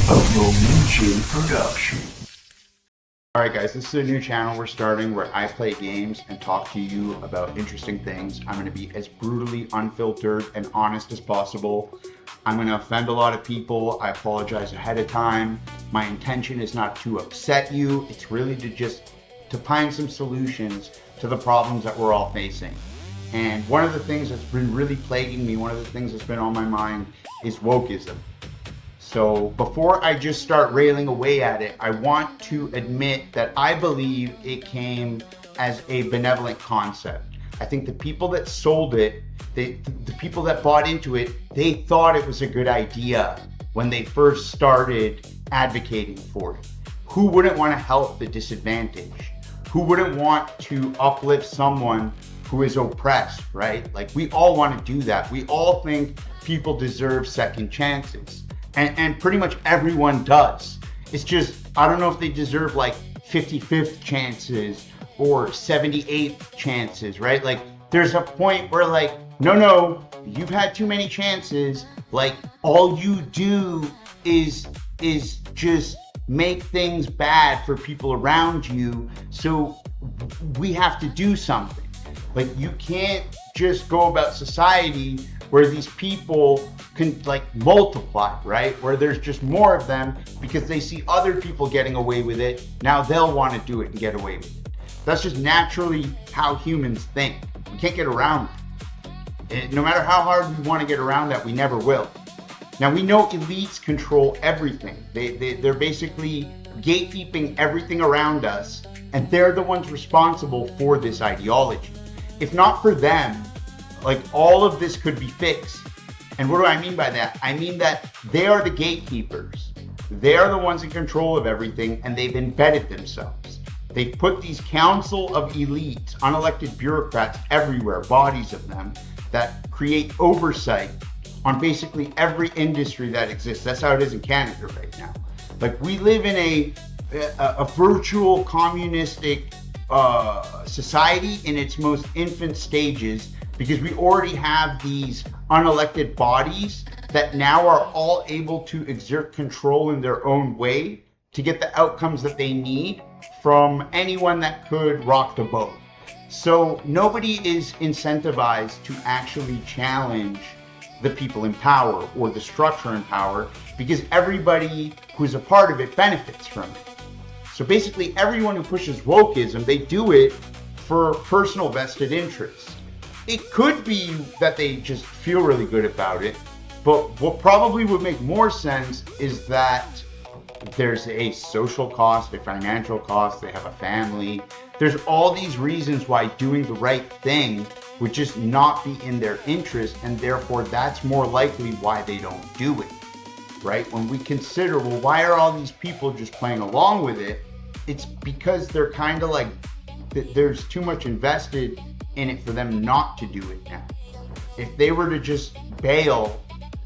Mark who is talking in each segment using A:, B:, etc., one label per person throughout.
A: A Ronin J production.
B: Alright guys, this is a new channel we're starting where I play games and talk to you about interesting things. I'm going to be as brutally unfiltered and honest as possible. I'm going to offend a lot of people. I apologize ahead of time. My intention is not to upset you. It's really to find some solutions to the problems that we're all facing. And one of the things that's been really plaguing me, one of the things that's been on my mind is wokeism. So before I just start railing away at it, I want to admit that I believe it came as a benevolent concept. I think the people that sold it, the people that bought into it, they thought it was a good idea when they first started advocating for it. Who wouldn't want to help the disadvantaged? Who wouldn't want to uplift someone who is oppressed, right? Like, we all want to do that. We all think people deserve second chances. And pretty much everyone does. It's just, I don't know if they deserve like 55th chances or 78th chances, right? Like, there's a point where like, no, you've had too many chances. Like, all you do is just make things bad for people around you. So we have to do something. Like, you can't just go about society where these people can like multiply, right? Where there's just more of them because they see other people getting away with it. Now they'll want to do it and get away with it. That's just naturally how humans think. We can't get around it. No matter how hard we want to get around that, we never will. Now, we know elites control everything. They're basically gatekeeping everything around us, and they're the ones responsible for this ideology. If not for them, like, all of this could be fixed. And what do I mean by that? I mean that they are the gatekeepers. They are the ones in control of everything, and they've embedded themselves. They've put these council of elites, unelected bureaucrats everywhere, bodies of them, that create oversight on basically every industry that exists. That's how it is in Canada right now. Like, we live in a virtual communistic society in its most infant stages, because we already have these unelected bodies that now are all able to exert control in their own way to get the outcomes that they need from anyone that could rock the boat. So nobody is incentivized to actually challenge the people in power or the structure in power, because everybody who's a part of it benefits from it. So basically, everyone who pushes wokeism, they do it for personal vested interests. It could be that they just feel really good about it, but what probably would make more sense is that there's a social cost, a financial cost, they have a family. There's all these reasons why doing the right thing would just not be in their interest, and therefore that's more likely why they don't do it, right? When we consider, well, why are all these people just playing along with it? It's because they're kind of like, there's too much invested in it for them not to do it now. If they were to just bail,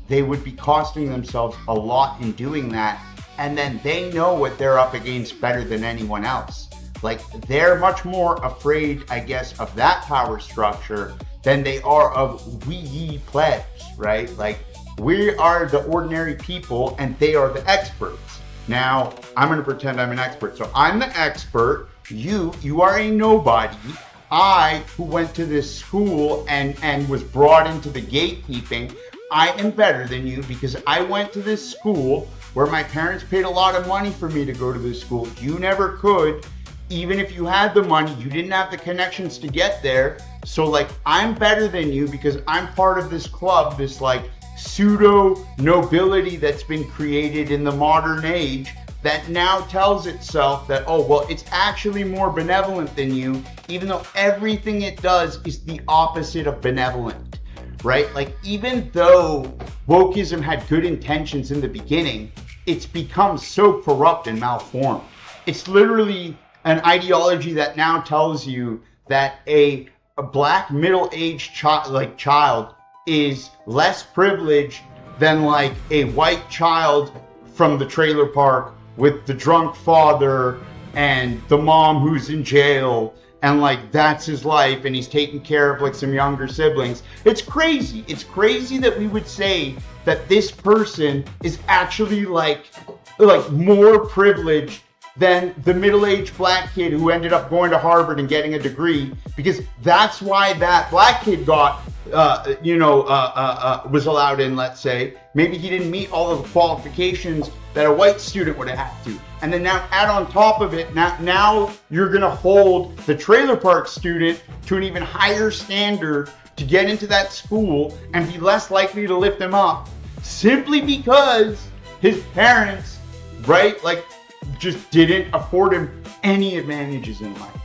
B: they would be costing themselves a lot in doing that, and then they know what they're up against better than anyone else. Like, they're much more afraid, I guess, of that power structure than they are of we ye plebs, right? Like, we are the ordinary people and they are the experts. Now, I'm going to pretend I'm an expert. So I'm the expert, you are a nobody. I, who went to this school and was brought into the gatekeeping, I am better than you because I went to this school where my parents paid a lot of money for me to go to this school. You never could. Even if you had the money, you didn't have the connections to get there. So like, I'm better than you because I'm part of this club, this like pseudo nobility that's been created in the modern age that now tells itself that, oh, well, it's actually more benevolent than you, even though everything it does is the opposite of benevolent, right? Like, even though wokeism had good intentions in the beginning, it's become so corrupt and malformed. It's literally an ideology that now tells you that a black middle-aged child is less privileged than like a white child from the trailer park with the drunk father and the mom who's in jail, and like, that's his life, and he's taking care of like some younger siblings. It's crazy. It's crazy that we would say that this person is actually like like more privileged than the middle-aged black kid who ended up going to Harvard and getting a degree, because that's why that black kid got, was allowed in, let's say. Maybe he didn't meet all of the qualifications that a white student would have had to. And then now add on top of it, now you're gonna hold the trailer park student to an even higher standard to get into that school and be less likely to lift him up simply because his parents, right, like, just didn't afford him any advantages in life.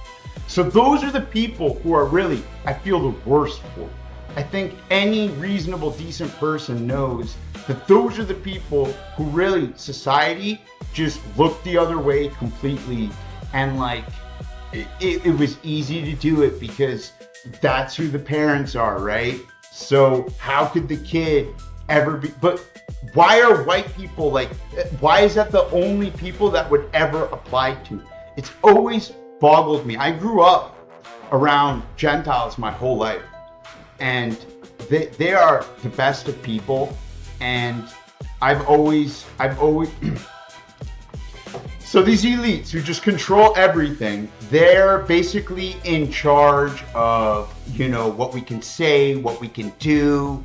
B: So those are the people who are really, I feel, the worst for. I think any reasonable, decent person knows that those are the people who really, society just looked the other way completely, and like, it was easy to do it because that's who the parents are, right? So how could the kid ever be, but why are white people like, why is that the only people that would ever apply to? It's always boggled me. I grew up around Gentiles my whole life, and they are the best of people, and I've always so these elites who just control everything, they're basically in charge of, what we can say, what we can do.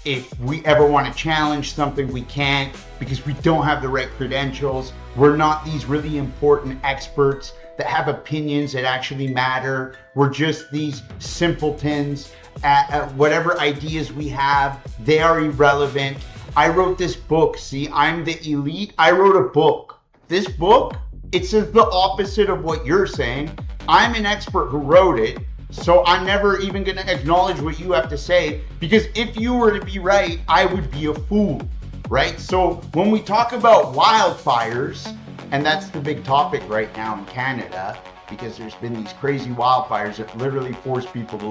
B: If we ever want to challenge something, we can't because we don't have the right credentials. We're not these really important experts that have opinions that actually matter. We're just these simpletons at whatever ideas we have. They are irrelevant. I wrote this book. See, I'm the elite. I wrote a book. This book, it says the opposite of what you're saying. I'm an expert who wrote it. So I'm never even going to acknowledge what you have to say, because if you were to be right, I would be a fool, right? So when we talk about wildfires, and that's the big topic right now in Canada, because there's been these crazy wildfires that literally force people to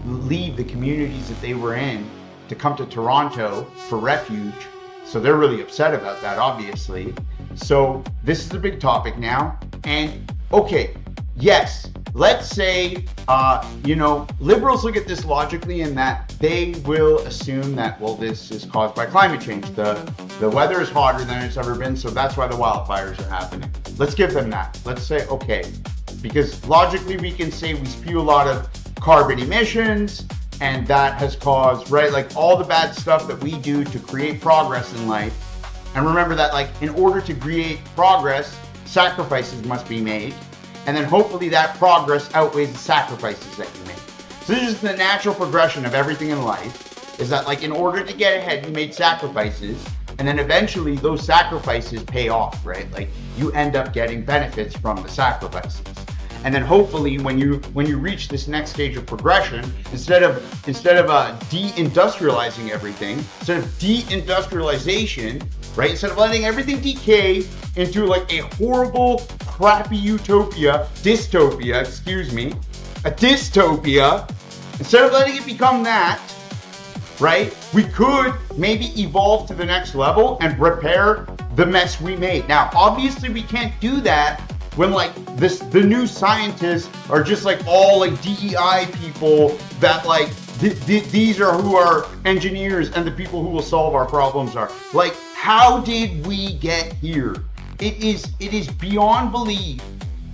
B: leave the communities that they were in to come to Toronto for refuge. So they're really upset about that, obviously. So this is a big topic now. And okay, yes, let's say, liberals look at this logically in that they will assume that, well, this is caused by climate change. The weather is hotter than it's ever been, so that's why the wildfires are happening. Let's give them that. Let's say, okay, because logically we can say we spew a lot of carbon emissions, and that has caused, right, like all the bad stuff that we do to create progress in life. And remember that, like, in order to create progress, sacrifices must be made. And then hopefully that progress outweighs the sacrifices that you make. So this is the natural progression of everything in life, is that, like, in order to get ahead, you made sacrifices, and then eventually those sacrifices pay off, right? Like, you end up getting benefits from the sacrifices. And then hopefully when you reach this next stage of progression, instead of deindustrializing everything, instead of deindustrialization, right? Instead of letting everything decay into like a horrible, crappy dystopia, instead of letting it become that, right? We could maybe evolve to the next level and repair the mess we made. Now, obviously we can't do that when like the new scientists are just like all like DEI people that like these are who our engineers and the people who will solve our problems are. Like, how did we get here? It is beyond belief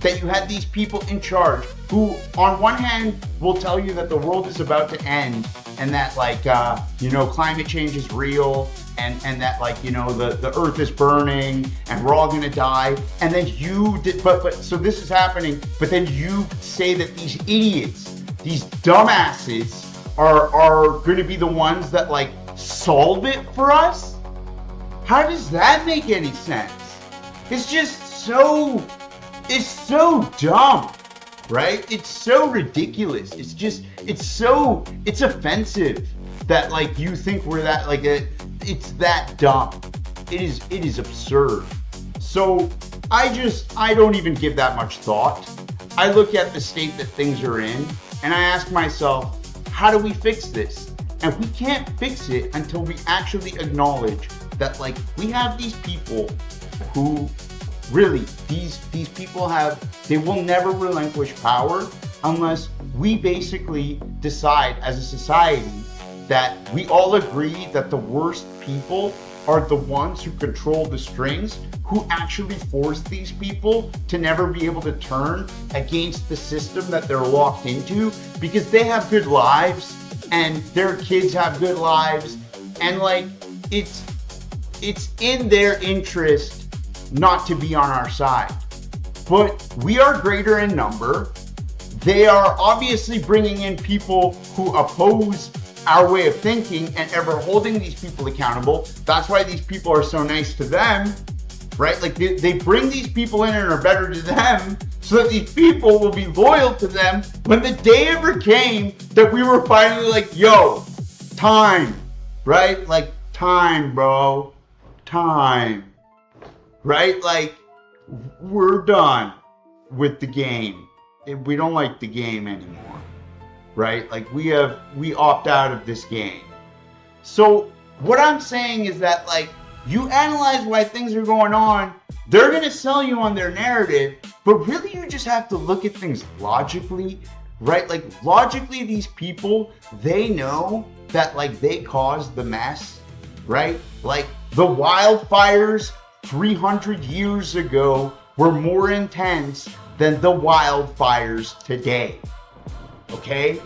B: that you had these people in charge who on one hand will tell you that the world is about to end and that like climate change is real and that like the earth is burning and we're all gonna die, and then so this is happening, but then you say that these idiots, these dumbasses are gonna be the ones that like solve it for us? How does that make any sense? It's just so dumb, right? It's so ridiculous. It's offensive that like you think we're that like it's that dumb. It is absurd. So I don't even give that much thought. I look at the state that things are in and I ask myself, how do we fix this? And we can't fix it until we actually acknowledge that like we have these people who really, these people they will never relinquish power unless we basically decide as a society that we all agree that the worst people are the ones who control the strings, who actually force these people to never be able to turn against the system that they're locked into, because they have good lives and their kids have good lives, and like it's in their interest not to be on our side. But we are greater in number. They are obviously bringing in people who oppose our way of thinking and ever holding these people accountable. That's why these people are so nice to them, right? Like they bring these people in and are better to them so that these people will be loyal to them when the day ever came that we were finally like, yo, time, right? Like time, bro, time, right? Like we're done with the game. We don't like the game anymore, right? Like we opt out of this game. So what I'm saying is that, like, you analyze why things are going on, they're going to sell you on their narrative, but really you just have to look at things logically, right? Like logically, these people, they know that like they caused the mess, right? Like the wildfires 300 years ago were more intense than the wildfires today, okay?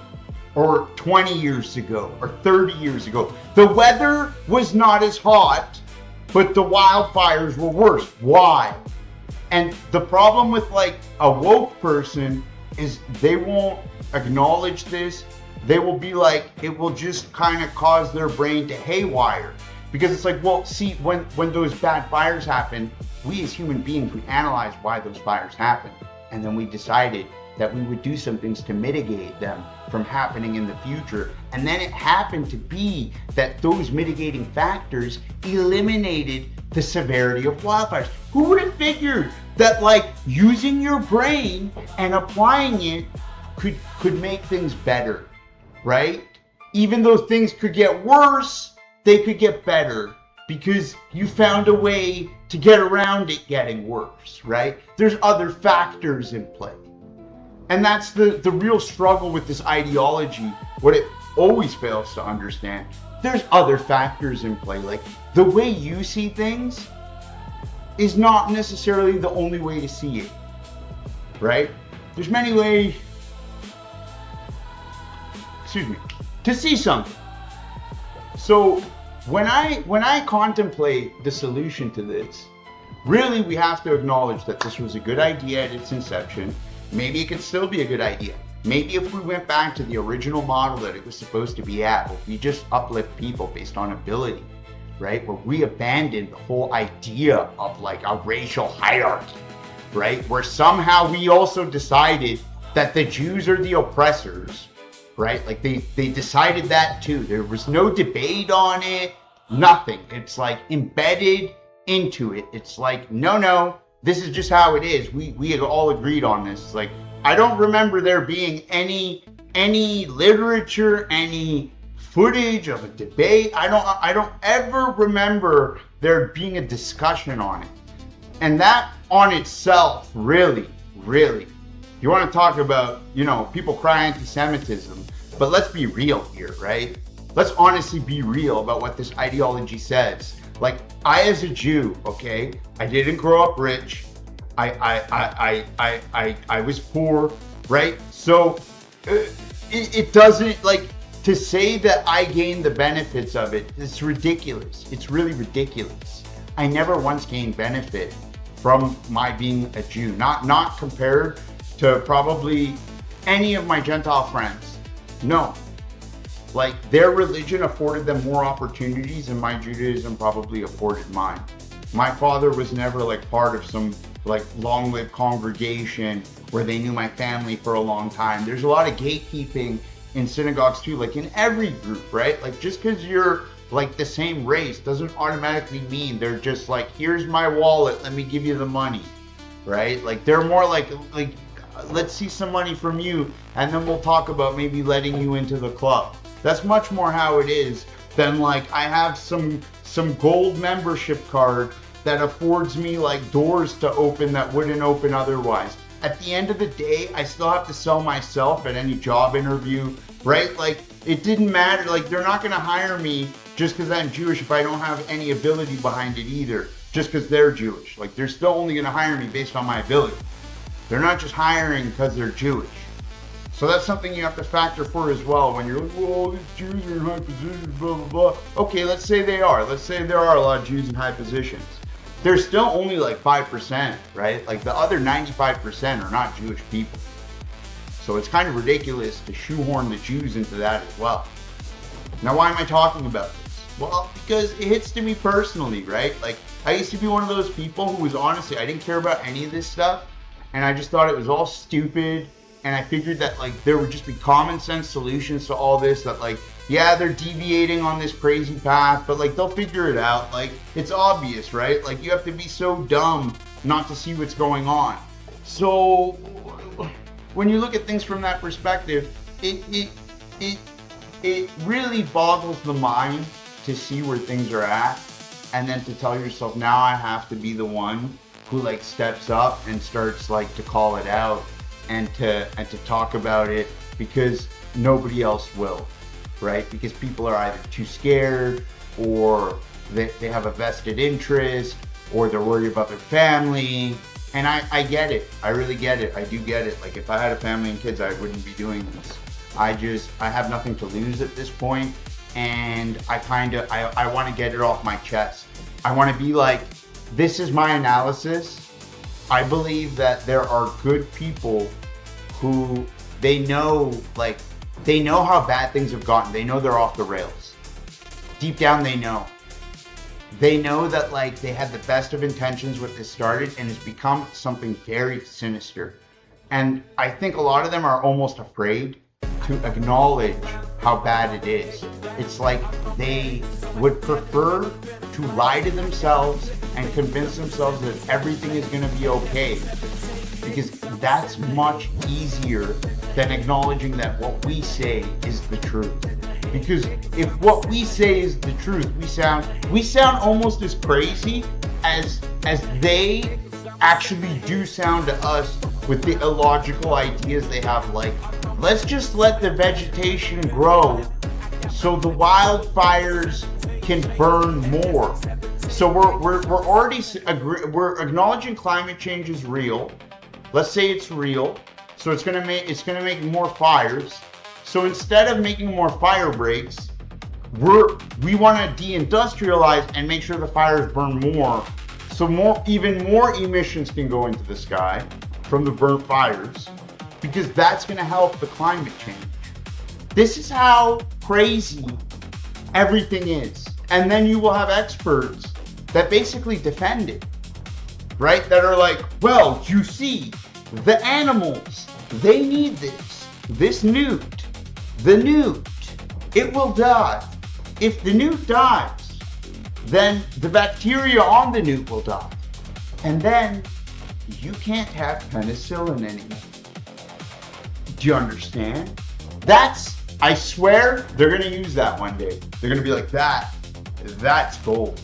B: Or 20 years ago, or 30 years ago. The weather was not as hot, but the wildfires were worse. Why? And the problem with like a woke person is they won't acknowledge this. They will be like, it will just kind of cause their brain to haywire. Because it's like, well, see, when those bad fires happen, we as human beings, we analyze why those fires happen. And then we decided that we would do some things to mitigate them from happening in the future. And then it happened to be that those mitigating factors eliminated the severity of wildfires. Who would have figured that like using your brain and applying it could make things better, right? Even though things could get worse, they could get better because you found a way to get around it getting worse, right? There's other factors in play. And that's the real struggle with this ideology. What it always fails to understand, there's other factors in play. Like the way you see things is not necessarily the only way to see it, right? There's many ways, to see something. So when I contemplate the solution to this, really we have to acknowledge that this was a good idea at its inception. Maybe it could still be a good idea. Maybe if we went back to the original model that it was supposed to be at, where we just uplift people based on ability, right? Where we abandoned the whole idea of like a racial hierarchy, right? Where somehow we also decided that the Jews are the oppressors, right? Like they decided that too. There was no debate on it, nothing. It's like embedded into it. It's like, no, this is just how it is. We had all agreed on this. It's like, I don't remember there being any literature, any footage of a debate. I don't ever remember there being a discussion on it. And that on itself, really, you want to talk about, people cry anti-Semitism, but let's be real here, right? Let's honestly be real about what this ideology says. Like, I as a Jew, okay, I didn't grow up rich. I was poor, right? So it doesn't, like, to say that I gained the benefits of it, it's ridiculous. It's really ridiculous. I never once gained benefit from my being a Jew, not compared to probably any of my Gentile friends. No. Like, their religion afforded them more opportunities than my Judaism probably afforded mine. My father was never like part of some like long-lived congregation where they knew my family for a long time. There's a lot of gatekeeping in synagogues too, like in every group, right? Like just because you're like the same race doesn't automatically mean they're just like, here's my wallet, let me give you the money, right? Like they're more like let's see some money from you and then we'll talk about maybe letting you into the club. That's much more how it is than like I have some gold membership card that affords me like doors to open that wouldn't open otherwise. At the end of the day, I still have to sell myself at any job interview, right? Like it didn't matter. Like they're not going to hire me just because I'm Jewish if I don't have any ability behind it either, just because they're Jewish. Like, they're still only going to hire me based on my ability. They're not just hiring because they're Jewish. So that's something you have to factor for as well when you're like, well, these Jews are in high positions, blah, blah, blah. Okay, let's say they are. Let's say there are a lot of Jews in high positions. They're still only like 5%, right? Like, the other 95% are not Jewish people. So it's kind of ridiculous to shoehorn the Jews into that as well. Now, why am I talking about this? Well, because it hits to me personally, right? Like, I used to be one of those people who was honestly, I didn't care about any of this stuff. And I just thought it was all stupid. And I figured that, like, there would just be common sense solutions to all this, that, like, yeah, they're deviating on this crazy path, but, like, they'll figure it out. Like, it's obvious, right? Like, you have to be so dumb not to see what's going on. So when you look at things from that perspective, it really boggles the mind to see where things are at, and then to tell yourself, now I have to be the one who, like, steps up and starts, like, to call it out and to talk about it, because nobody else will, right? Because people are either too scared, or they have a vested interest, or they're worried about their family. And I get it. I really get it. I do get it. Like, if I had a family and kids, I wouldn't be doing this. I have nothing to lose at this point, and I want to get it off my chest. I want to be like, this is my analysis. I believe that there are good people who they know how bad things have gotten. They know they're off the rails. Deep down, they know. They know that, like, they had the best of intentions when this started, and it's become something very sinister. And I think a lot of them are almost afraid to acknowledge how bad it is. It's like they would prefer to lie to themselves and convince themselves that everything is going to be okay, because that's much easier than acknowledging that what we say is the truth. Because if what we say is the truth, we sound almost as crazy as they actually do sound to us with the illogical ideas they have, like, let's just let the vegetation grow so the wildfires can burn more. So we're acknowledging climate change is real. Let's say it's real. So it's gonna make more fires. So instead of making more fire breaks, we want to deindustrialize and make sure the fires burn more. So even more emissions can go into the sky from the burnt fires, because that's going to help the climate change. This is how crazy everything is. And then you will have experts that basically defend it, right? That are like, well, you see, the animals, they need this newt, the newt, it will die. If the newt dies, then the bacteria on the newt will die. And then you can't have penicillin anymore. Do you understand? I swear, they're going to use that one day. They're going to be like, that's gold.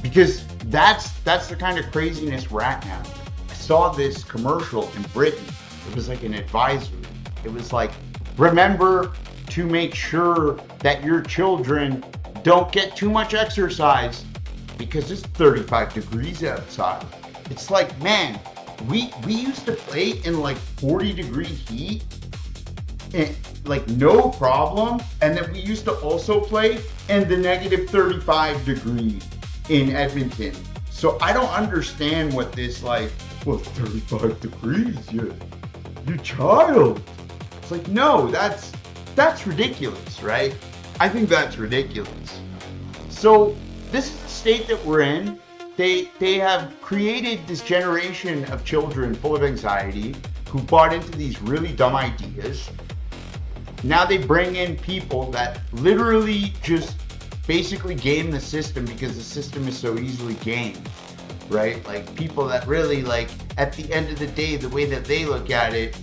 B: Because that's the kind of craziness we're at now. I saw this commercial in Britain. It was like an advisory. It was like, remember to make sure that your children don't get too much exercise because it's 35 degrees outside. It's like, man, we used to play in like 40-degree heat, and like no problem. And then we used to also play in the negative 35 degree in Edmonton. So I don't understand what this, like, well, 35 degrees, you child. It's like, no, that's ridiculous, right? I think that's ridiculous. So this is the state that we're in. They have created this generation of children full of anxiety who bought into these really dumb ideas. Now they bring in people that literally just basically game the system because the system is so easily gamed, right? Like, people that really, like, at the end of the day, the way that they look at it,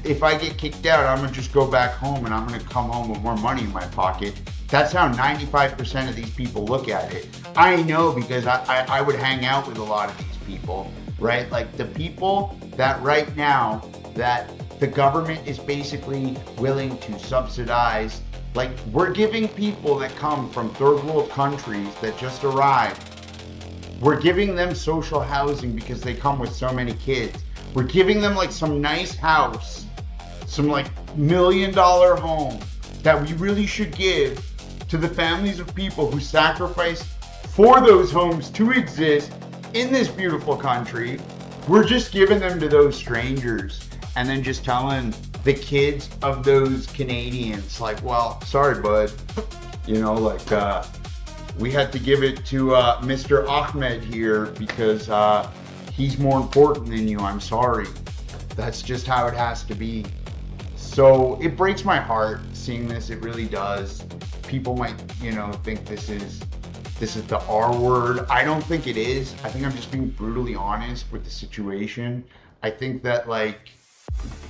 B: if I get kicked out, I'm gonna just go back home and I'm gonna come home with more money in my pocket. That's how 95% of these people look at it. I know, because I would hang out with a lot of these people, right? Like, the people that right now that the government is basically willing to subsidize Like, we're giving people that come from third world countries that just arrived, we're giving them social housing because they come with so many kids. We're giving them like some nice house, some like $1 million home that we really should give to the families of people who sacrificed for those homes to exist in this beautiful country. We're just giving them to those strangers and then just telling the kids of those Canadians, like, well, sorry, bud, you know, like, we had to give it to Mr. Ahmed here because he's more important than you. I'm sorry. That's just how it has to be. So it breaks my heart seeing this. It really does. People might, you know, think this is the R word. I don't think it is. I think I'm just being brutally honest with the situation. I think that, like,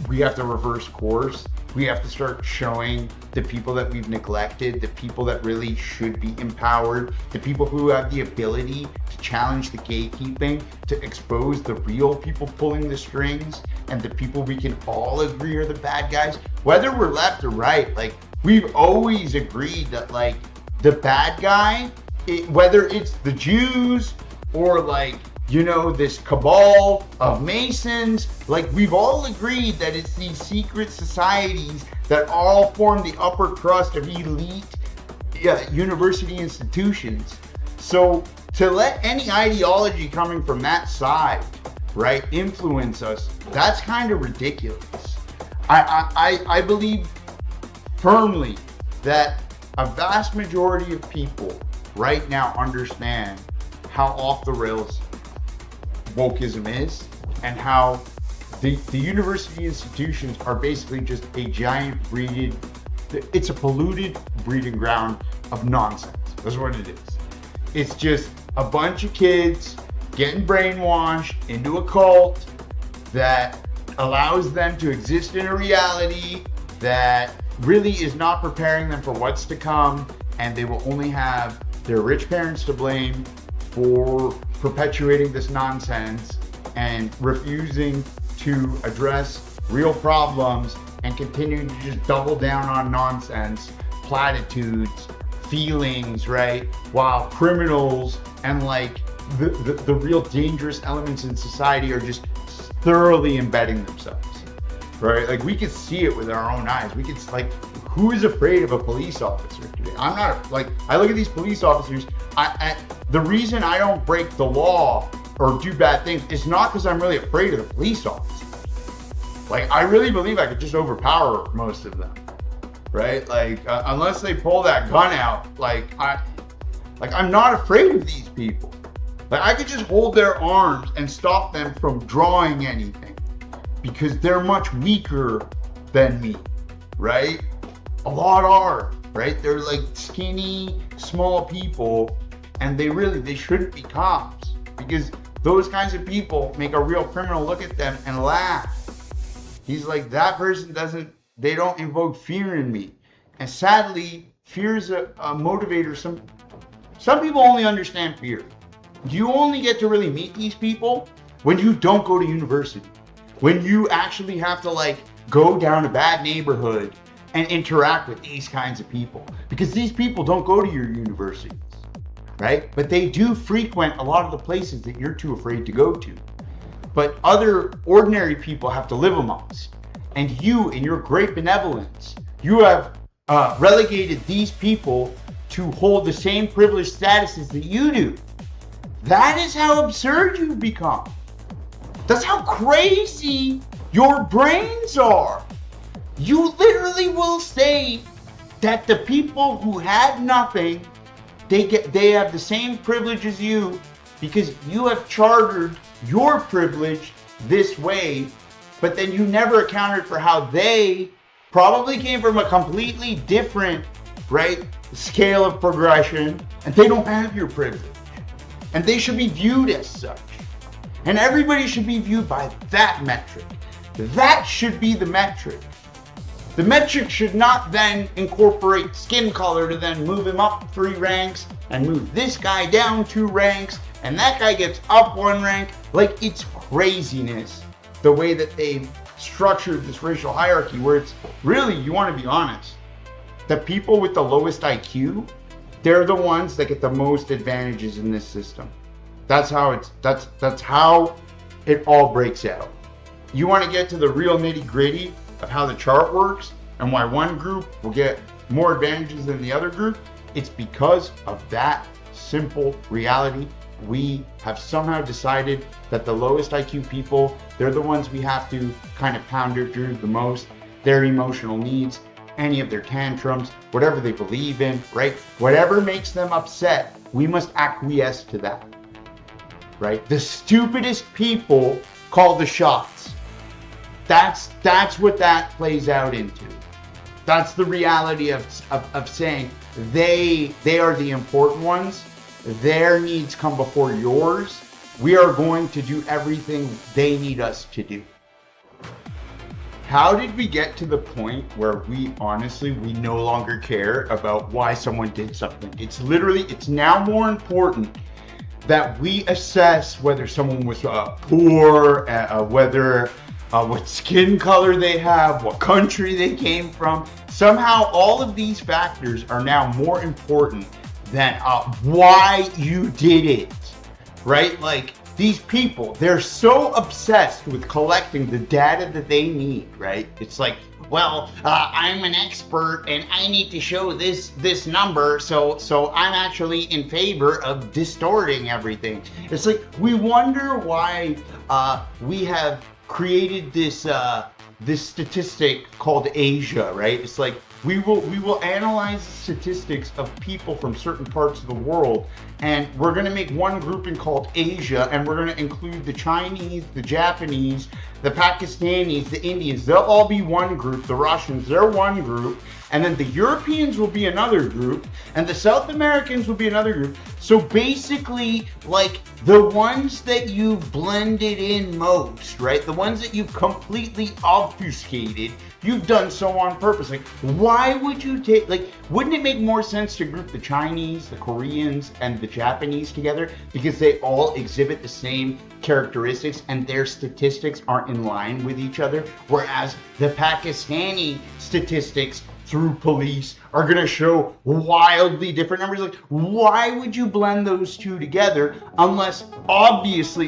B: we have to reverse course. We have to start showing the people that we've neglected, the people that really should be empowered, the people who have the ability to challenge the gatekeeping, to expose the real people pulling the strings, and the people we can all agree are the bad guys. Whether we're left or right, like, we've always agreed that, like, the bad guy, whether it's the Jews or, like, you know, this cabal of Masons, like, we've all agreed that it's these secret societies that all form the upper crust of elite university institutions. So to let any ideology coming from that side, right, influence us, that's kind of ridiculous. I believe firmly that a vast majority of people right now understand how off the rails wokeism is, and how the university institutions are basically just a giant it's a polluted breeding ground of nonsense. That's what it is. It's just a bunch of kids getting brainwashed into a cult that allows them to exist in a reality that really is not preparing them for what's to come, and they will only have their rich parents to blame for perpetuating this nonsense and refusing to address real problems and continuing to just double down on nonsense, platitudes, feelings, right? While criminals and, like, the real dangerous elements in society are just thoroughly embedding themselves, right? Like, we can see it with our own eyes. We can, like, who is afraid of a police officer today? I'm not, like, I look at these police officers, the reason I don't break the law or do bad things is not because I'm really afraid of the police officers. Like, I really believe I could just overpower most of them, right? Like, unless they pull that gun out, I'm not afraid of these people. Like, I could just hold their arms and stop them from drawing anything because they're much weaker than me, right? A lot are, right? They're like skinny, small people, and they shouldn't be cops, because those kinds of people make a real criminal look at them and laugh. He's like, that person they don't invoke fear in me. And sadly, fear is a motivator. Some people only understand fear. You only get to really meet these people when you don't go to university, when you actually have to, like, go down a bad neighborhood and interact with these kinds of people, because these people don't go to your universities, right? But they do frequent a lot of the places that you're too afraid to go to. But other ordinary people have to live amongst. And you, in your great benevolence, you have relegated these people to hold the same privileged statuses that you do. That is how absurd you've become. That's how crazy your brains are. You literally will say that the people who had nothing, they have the same privilege as you because you have chartered your privilege this way, but then you never accounted for how they probably came from a completely different, right, scale of progression, and they don't have your privilege. And they should be viewed as such. And everybody should be viewed by that metric. That should be the metric. The metric should not then incorporate skin color to then move him up 3 ranks and move this guy down 2 ranks and that guy gets up 1 rank. Like, it's craziness the way that they've structured this racial hierarchy, where it's really, you want to be honest, the people with the lowest IQ, they're the ones that get the most advantages in this system. That's how it all breaks out. You want to get to the real nitty-gritty of how the chart works and why one group will get more advantages than the other group? It's because of that simple reality. We have somehow decided that the lowest IQ people, they're the ones we have to kind of pounder through the most. Their emotional needs, any of their tantrums, whatever they believe in, right? Whatever makes them upset, we must acquiesce to that, right? The stupidest people call the shots. That's what that plays out into. That's the reality of saying they are the important ones. Their needs come before yours. We are going to do everything they need us to do. How did we get to the point where we no longer care about why someone did something? It's now more important that we assess whether someone was poor, whether what skin color they have, what country they came from. Somehow all of these factors are now more important than why you did it, right? Like, these people, they're so obsessed with collecting the data that they need, right? It's like, well, I'm an expert and I need to show this number, so I'm actually in favor of distorting everything. It's like, we wonder why we have created this statistic called Asia, right? It's like, we will analyze statistics of people from certain parts of the world, and we're going to make one grouping called Asia, and we're going to include the Chinese, the Japanese, the Pakistanis, the Indians. They'll all be one group. The Russians, they're one group. And then the Europeans will be another group, and the South Americans will be another group. So basically, like, the ones that you've blended in most, right? The ones that you've completely obfuscated, you've done so on purpose. Like, why would you take, like, wouldn't it make more sense to group the Chinese, the Koreans, and the Japanese together? Because they all exhibit the same characteristics and their statistics aren't in line with each other. Whereas the Pakistani statistics through police are going to show wildly different numbers. Like, why would you blend those two together unless obviously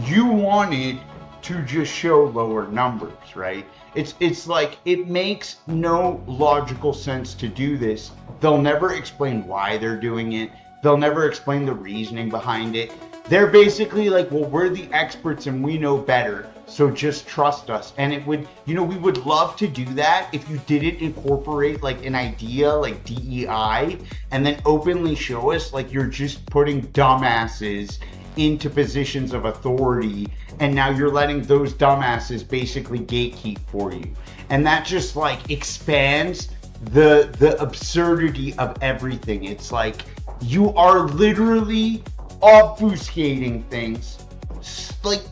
B: you wanted to just show lower numbers, right? It's like, it makes no logical sense to do this. They'll never explain why they're doing it. They'll never explain the reasoning behind it. They're basically like, well, we're the experts and we know better, so just trust us. And it would, we would love to do that if you didn't incorporate like an idea like DEI and then openly show us like you're just putting dumbasses into positions of authority, and now you're letting those dumbasses basically gatekeep for you. And that just like expands the absurdity of everything. It's like, you are literally obfuscating things. Like,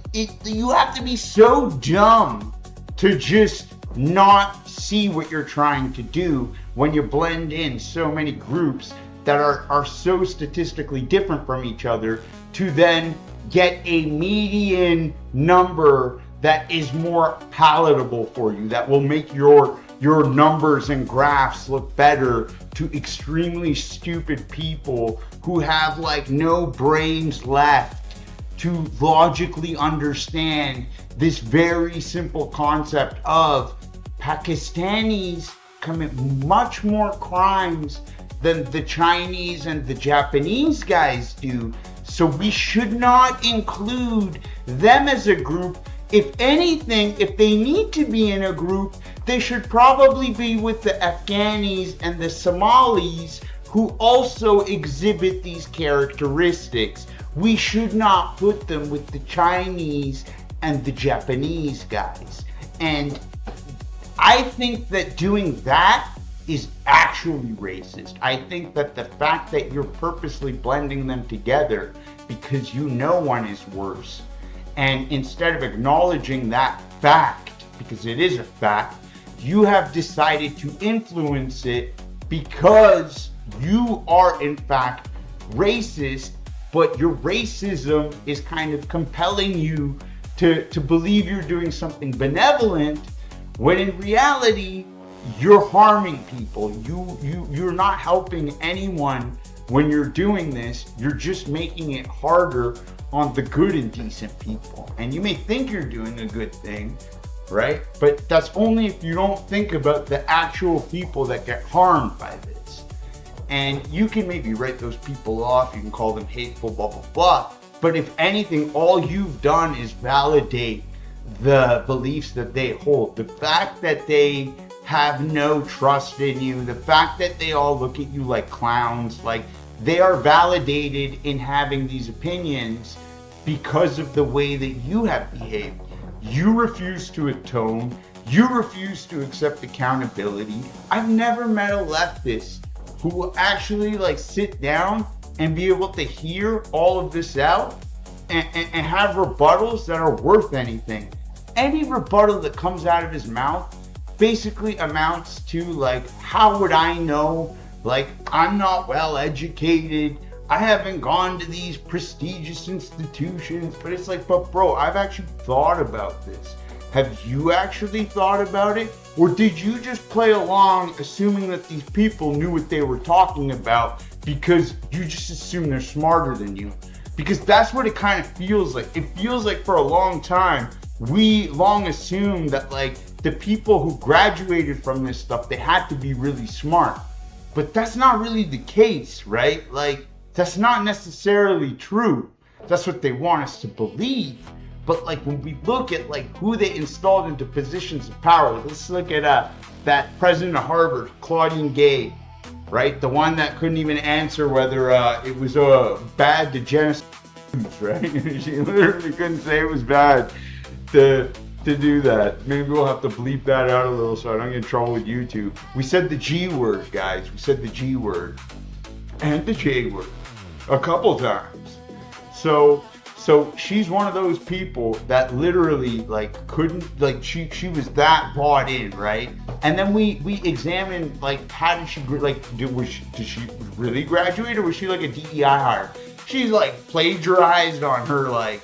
B: you have to be so dumb to just not see what you're trying to do when you blend in so many groups that are so statistically different from each other to then get a median number that is more palatable for you, that will make your numbers and graphs look better to extremely stupid people who have like no brains left to logically understand this very simple concept of Pakistanis commit much more crimes than the Chinese and the Japanese guys do. So we should not include them as a group. If anything, if they need to be in a group, they should probably be with the Afghanis and the Somalis, who also exhibit these characteristics. We should not put them with the Chinese and the Japanese guys. And I think that doing that is actually racist. I think that the fact that you're purposely blending them together because you know one is worse, and instead of acknowledging that fact, because it is a fact, you have decided to influence it because you are in fact racist, but your racism is kind of compelling you to believe you're doing something benevolent, when in reality, you're harming people. You're not helping anyone when you're doing this. You're just making it harder on the good and decent people. And you may think you're doing a good thing, right? But that's only if you don't think about the actual people that get harmed by this. And you can maybe write those people off, you can call them hateful, blah, blah, blah. But if anything, all you've done is validate the beliefs that they hold. The fact that they have no trust in you, the fact that they all look at you like clowns, like they are validated in having these opinions because of the way that you have behaved. You refuse to atone. You refuse to accept accountability. I've never met a leftist who will actually like sit down and be able to hear all of this out and have rebuttals that are worth anything. Any rebuttal that comes out of his mouth basically amounts to like, how would I know? Like, I'm not well educated. I haven't gone to these prestigious institutions. But it's like, but bro, I've actually thought about this. Have you actually thought about it? Or did you just play along assuming that these people knew what they were talking about because you just assume they're smarter than you? Because that's what it kind of feels like. It feels like for a long time, we long assumed that like the people who graduated from this stuff, they had to be really smart. But that's not really the case, right? Like, that's not necessarily true. That's what they want us to believe. But like when we look at like who they installed into positions of power, let's look at that president of Harvard, Claudine Gay, right? The one that couldn't even answer whether it was bad to genocide, right? She literally couldn't say it was bad to do that. Maybe we'll have to bleep that out a little so I don't get in trouble with YouTube. We said the G word, guys. We said the G word and the J word a couple times. So she's one of those people that literally like couldn't, like she was that bought in, right? And then we examined like how did she did she really graduate, or was she like a DEI hire? She's like plagiarized on her like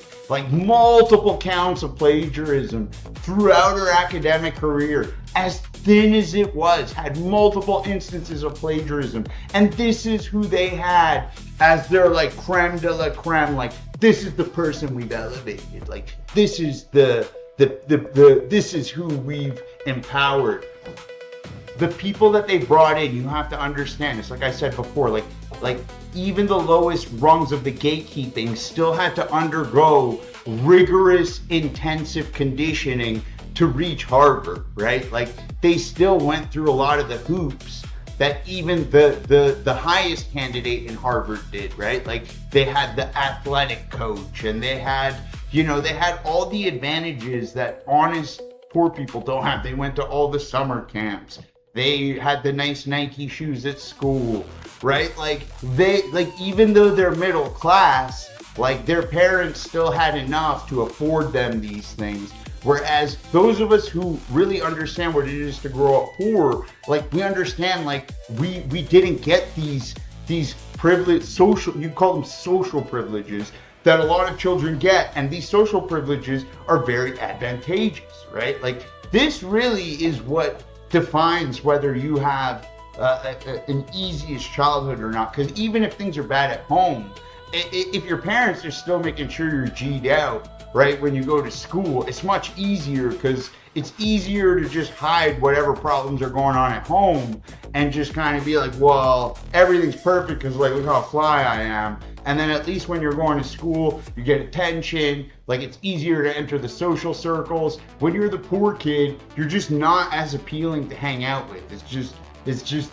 B: multiple counts of plagiarism throughout her academic career, as thin as it was, had multiple instances of plagiarism. And this is who they had as their like creme de la creme, like this is the person we've elevated, like this is this is who we've empowered. The people that they brought in, you have to understand, it's like I said before, like even the lowest rungs of the gatekeeping still had to undergo rigorous, intensive conditioning to reach Harvard, right? Like they still went through a lot of the hoops that even the highest candidate in Harvard did, right? Like they had the athletic coach and they had all the advantages that honest poor people don't have. They went to all the summer camps. They had the nice Nike shoes at school, right? Like even though they're middle class, like their parents still had enough to afford them these things. Whereas those of us who really understand what it is to grow up poor, like we understand, like we didn't get these privilege, social, you call them social privileges that a lot of children get. And these social privileges are very advantageous, right? Like this really is what defines whether you have an easiest childhood or not. Because even if things are bad at home, if your parents are still making sure you're G'd out, right, when you go to school, it's much easier because it's easier to just hide whatever problems are going on at home and just kind of be like, well, everything's perfect because like, look how fly I am. And then at least when you're going to school, you get attention, like it's easier to enter the social circles. When you're the poor kid, you're just not as appealing to hang out with. It's just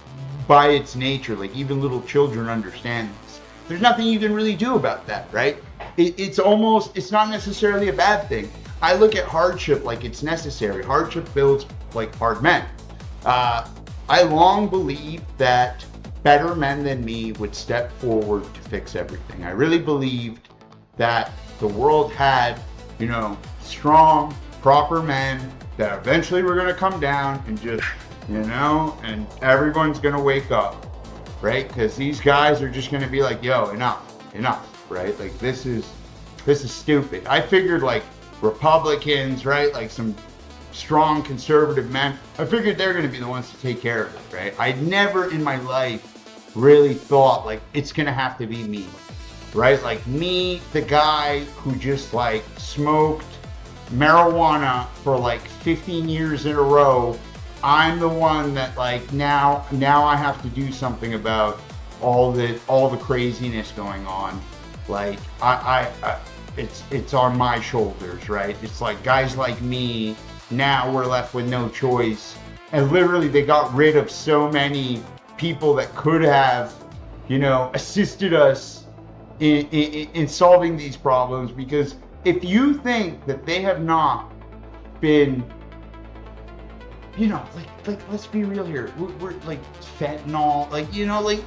B: by its nature, like even little children understand this. There's nothing you can really do about that, right? It's not necessarily a bad thing. I look at hardship like it's necessary. Hardship builds like hard men. I long believed that better men than me would step forward to fix everything. I really believed that the world had, strong, proper men that eventually were going to come down and just, and everyone's going to wake up, right? Because these guys are just going to be like, yo, enough, right? Like this is stupid. I figured like Republicans, right? Like some strong conservative men. I figured they're going to be the ones to take care of it, right? I never in my life really thought like it's going to have to be me, right? Like me, the guy who just like smoked marijuana for like 15 years in a row. I'm the one that like now I have to do something about all the craziness going on. Like I it's on my shoulders, right? It's like guys like me, now we're left with no choice. And literally they got rid of so many people that could have, you know, assisted us in solving these problems, because if you think that they have not been, you know, like let's be real here. We're like fentanyl, like, you know, like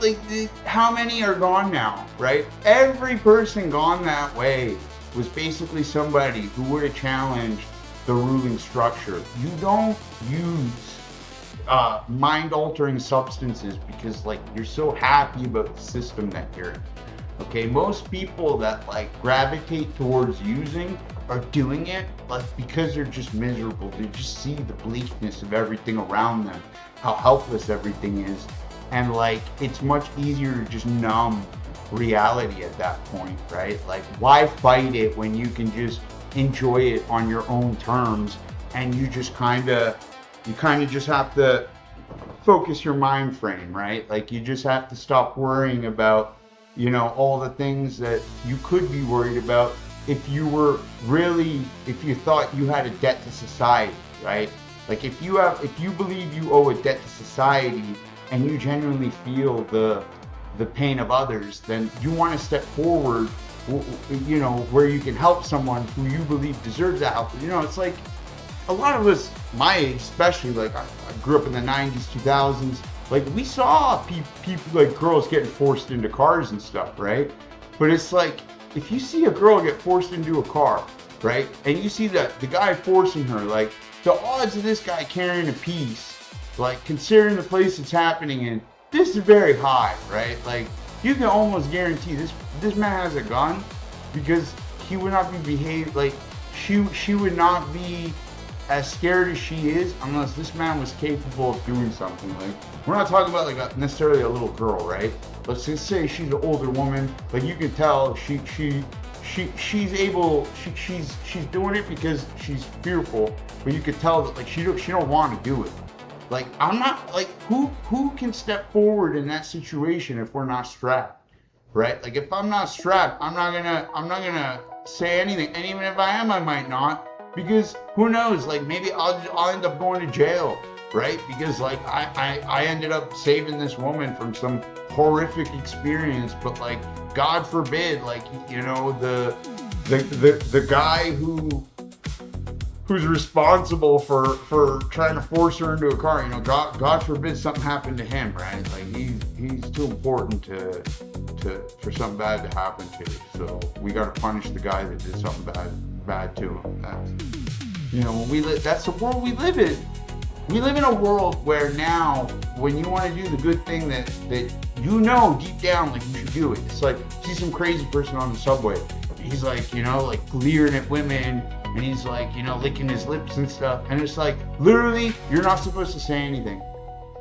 B: how many are gone now, right? Every person gone that way was basically somebody who would have challenged the ruling structure. You don't use mind-altering substances because like you're so happy about the system that you're in. Okay, most people that like gravitate towards using are doing it like because they're just miserable. They just see the bleakness of everything around them, how helpless everything is, and like it's much easier to just numb reality at that point, right? Like why fight it when you can just enjoy it on your own terms, and you kind of just have to focus your mind frame, right? Like you just have to stop worrying about, you know, all the things that you could be worried about if you thought you had a debt to society, right? Like if you believe you owe a debt to society and you genuinely feel the pain of others, then you want to step forward, you know, where you can help someone who you believe deserves that help. You know, it's like a lot of us, my age especially, like I grew up in the 90s, 2000s, like we saw people like girls getting forced into cars and stuff, right? But it's like, if you see a girl get forced into a car, right, and you see the guy forcing her, like the odds of this guy carrying a piece, like considering the place it's happening in, this is very high, right? Like you can almost guarantee this man has a gun, because he would not be behaved like she would not be as scared as she is unless this man was capable of doing something. Like we're not talking about like necessarily a little girl, right? Let's just say she's an older woman. Like you can tell she's doing it because she's fearful, but you could tell that like she don't want to do it. Like I'm not like who can step forward in that situation if we're not strapped, right? Like if I'm not strapped, I'm not gonna say anything, and even if I am, I might not, because who knows? Like maybe I'll end up going to jail, right? Because like I ended up saving this woman from some horrific experience, but like God forbid, like, you know, the guy who's responsible for trying to force her into a car, you know, God forbid something happened to him, right? Like he's too important for something bad to happen to. So we got to punish the guy that did something bad to him. That's, you know, that's the world we live in. We live in a world where now, when you want to do the good thing that you know deep down, like you should do it. It's like, see some crazy person on the subway. He's like, you know, like leering at women, and he's like, you know, licking his lips and stuff. And it's like, literally, you're not supposed to say anything.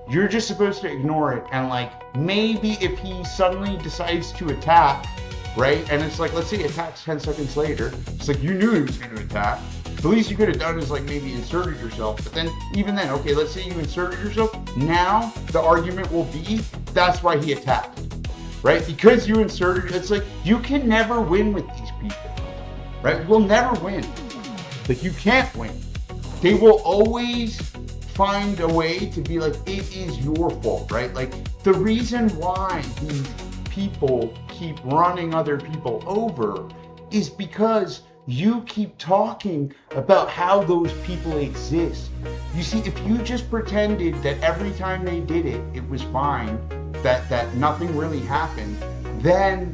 B: You're just supposed to ignore it. And like, maybe if he suddenly decides to attack, right? And it's like, let's say he attacks 10 seconds later. It's like, you knew he was going to attack. The least you could have done is like maybe inserted yourself. But then, even then, okay, let's say you inserted yourself. Now, the argument will be, that's why he attacked, right? Because you inserted, it's like, you can never win with these people, right? We'll never win. Like, you can't win. They will always find a way to be like, it is your fault, right? Like, the reason why these people keep running other people over is because you keep talking about how those people exist. You see, if you just pretended that every time they did it, it was fine, that nothing really happened, then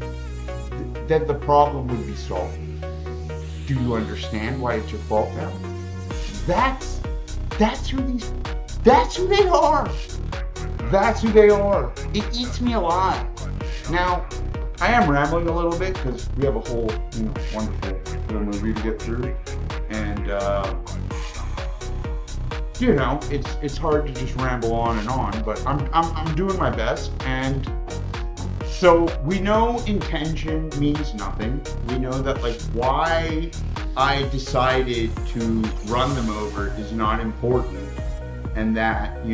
B: the problem would be solved. Do you understand why it's your fault now? That's who they are. That's who they are. It eats me alive. Now, I am rambling a little bit because we have a whole, you know, wonderful movie to get through, and it's hard to just ramble on and on, but I'm doing my best. And so we know intention means nothing. We know that like why I decided to run them over is not important, and that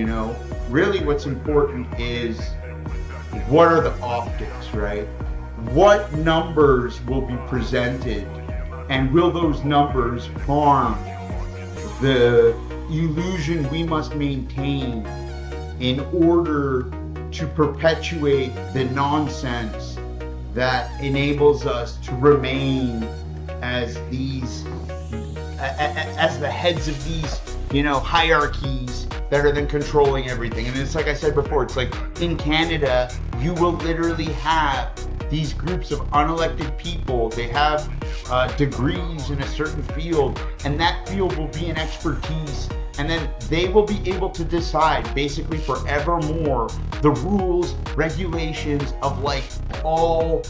B: really what's important is what are the optics, right? What numbers will be presented, and will those numbers harm the illusion we must maintain in order to perpetuate the nonsense that enables us to remain as the heads of these hierarchies that are then controlling everything. And it's like I said before, it's like in Canada you will literally have these groups of unelected people. They have degrees in a certain field, and that field will be an expertise, and then they will be able to decide basically forevermore the rules, regulations of like all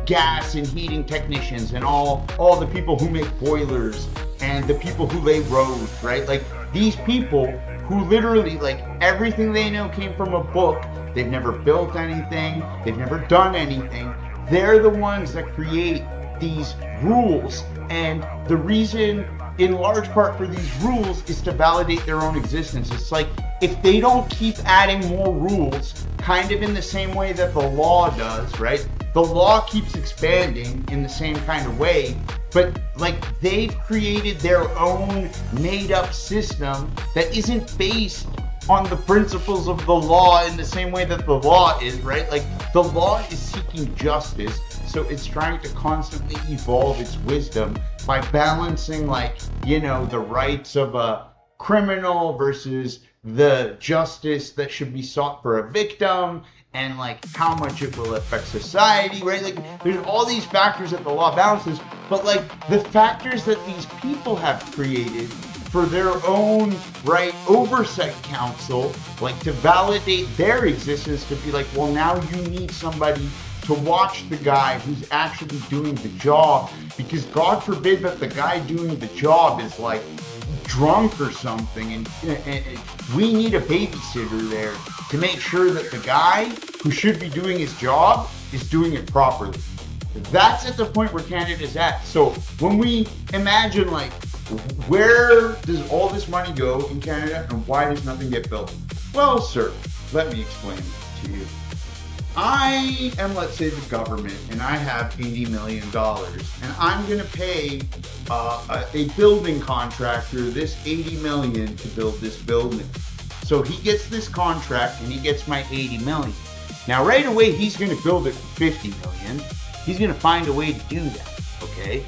B: gas and heating technicians and all the people who make boilers and the people who lay roads, right? Like these people who literally like everything they know came from a book. They've never built anything. They've never done anything. They're the ones that create these rules. And the reason in large part for these rules is to validate their own existence. It's like if they don't keep adding more rules, kind of in the same way that the law does, right? The law keeps expanding in the same kind of way, but like they've created their own made up system that isn't based on the principles of the law in the same way that the law is, right? Like the law is seeking justice, so it's trying to constantly evolve its wisdom by balancing like, the rights of a criminal versus the justice that should be sought for a victim, and like how much it will affect society, right? Like there's all these factors that the law balances, but like the factors that these people have created for their own right oversight council, like to validate their existence, to be like, well, now you need somebody to watch the guy who's actually doing the job, because God forbid that the guy doing the job is like drunk or something, and we need a babysitter there to make sure that the guy who should be doing his job is doing it properly. That's at the point where Canada's at. So when we imagine like, where does all this money go in Canada and why does nothing get built? Well, sir, let me explain it to you. I am, let's say, the government, and I have $80 million, and I'm going to pay a building contractor this $80 million to build this building. So he gets this contract and he gets my $80 million. Now, right away, he's going to build it for $50 million. He's going to find a way to do that, okay?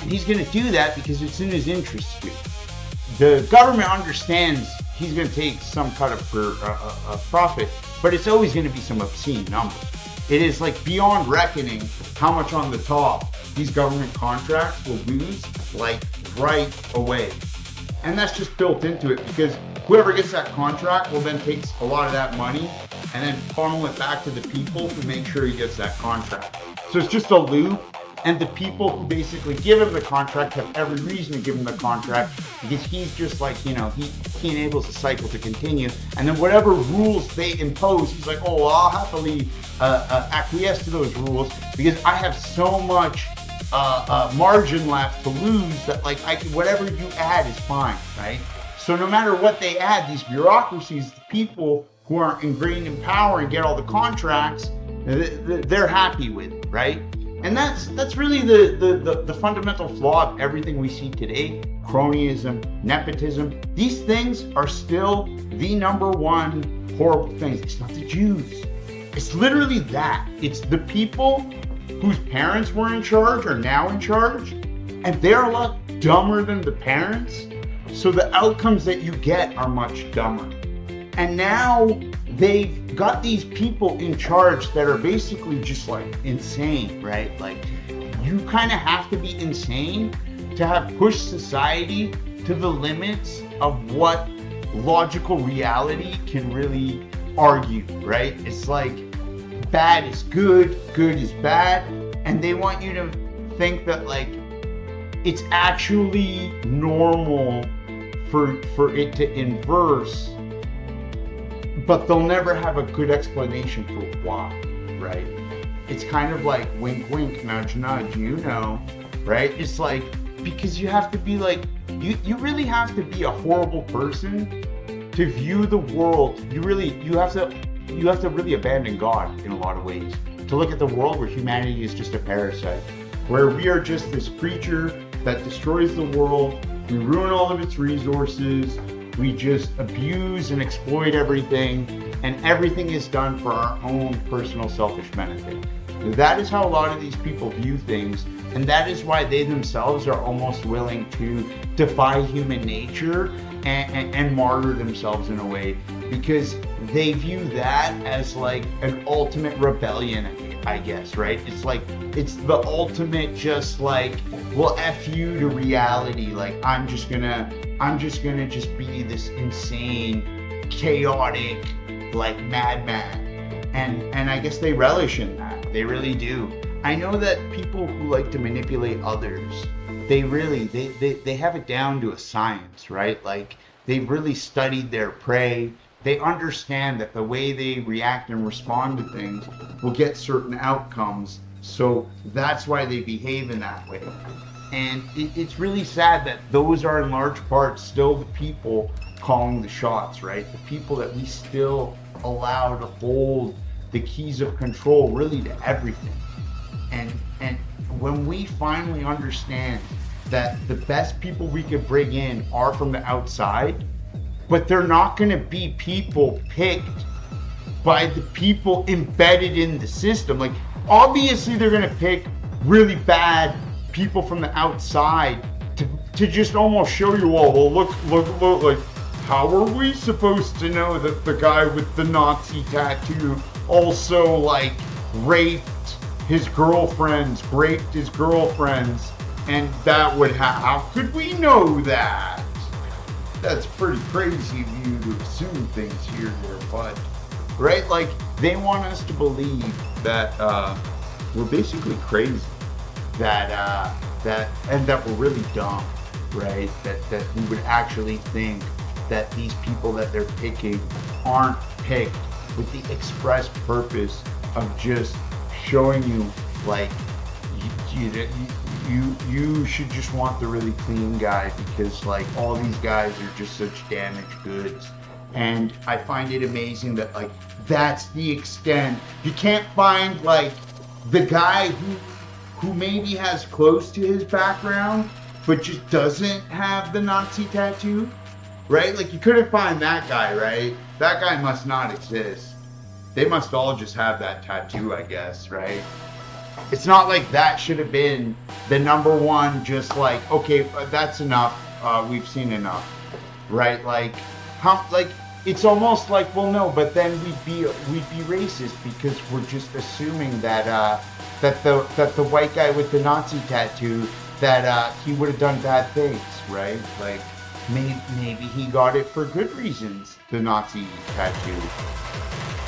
B: And he's going to do that because it's in his interest to. The government understands he's going to take some cut of profit, but it's always going to be some obscene number. It is like beyond reckoning how much on the top these government contracts will lose, like right away. And that's just built into it, because whoever gets that contract will then take a lot of that money and then funnel it back to the people who make sure he gets that contract. So it's just a loop. And the people who basically give him the contract have every reason to give him the contract, because he's just like, he enables the cycle to continue. And then whatever rules they impose, he's like, oh, well, I'll happily acquiesce to those rules because I have so much margin left to lose that like whatever you add is fine, right? So no matter what they add, these bureaucracies, the people who are ingrained in power and get all the contracts, they're happy with it, right? And that's really the fundamental flaw of everything we see today. Cronyism, nepotism, these things are still the number one horrible things. It's not the Jews. It's literally that. It's the people whose parents were in charge are now in charge, and they're a lot dumber than the parents. So the outcomes that you get are much dumber. And now they've got these people in charge that are basically just like insane, right? Like you kind of have to be insane to have pushed society to the limits of what logical reality can really argue, right? It's like bad is good, good is bad, and they want you to think that like it's actually normal for it to inverse, but they'll never have a good explanation for why, right? It's kind of like wink, wink, nudge, nudge, right? It's like, because you have to be like, you really have to be a horrible person to view the world. You have to really abandon God in a lot of ways, to look at the world where humanity is just a parasite, where we are just this creature that destroys the world. We ruin all of its resources. We just abuse and exploit everything, and everything is done for our own personal selfish benefit. That is how a lot of these people view things, and that is why they themselves are almost willing to defy human nature and martyr themselves in a way, because they view that as like an ultimate rebellion, I guess, right? It's like, it's the ultimate just like, well, F you to reality. Like, I'm just gonna just be this insane, chaotic, like madman. And I guess they relish in that. They really do. I know that people who like to manipulate others, they have it down to a science, right? Like, they've really studied their prey. They understand that the way they react and respond to things will get certain outcomes. So that's why they behave in that way. And it's really sad that those are in large part still the people calling the shots, right? The people that we still allow to hold the keys of control really to everything. And when we finally understand that the best people we could bring in are from the outside, but they're not going to be people picked by the people embedded in the system. Like, obviously they're going to pick really bad people from the outside to just almost show you all, well, look, like, how are we supposed to know that the guy with the Nazi tattoo also, like, raped his girlfriends, and that would how could we know that? That's pretty crazy of you to assume things here, bud. Right? Like, they want us to believe that we're basically crazy, that we're really dumb, right? That we would actually think that these people that they're picking aren't picked with the express purpose of just showing you, like, you should just want the really clean guy, because, like, all these guys are just such damaged goods. And I find it amazing that, like, that's the extent. You can't find, like, the guy who maybe has close to his background but just doesn't have the Nazi tattoo, right? Like, you couldn't find that guy, right? That guy must not exist. They must all just have that tattoo, I guess, right? It's not like that should have been the number one, just like, okay, that's enough. We've seen enough, right? Like, it's almost like, well, no, but then we'd be racist, because we're just assuming that the white guy with the Nazi tattoo, that he would have done bad things, right? Like, maybe he got it for good reasons, the Nazi tattoo.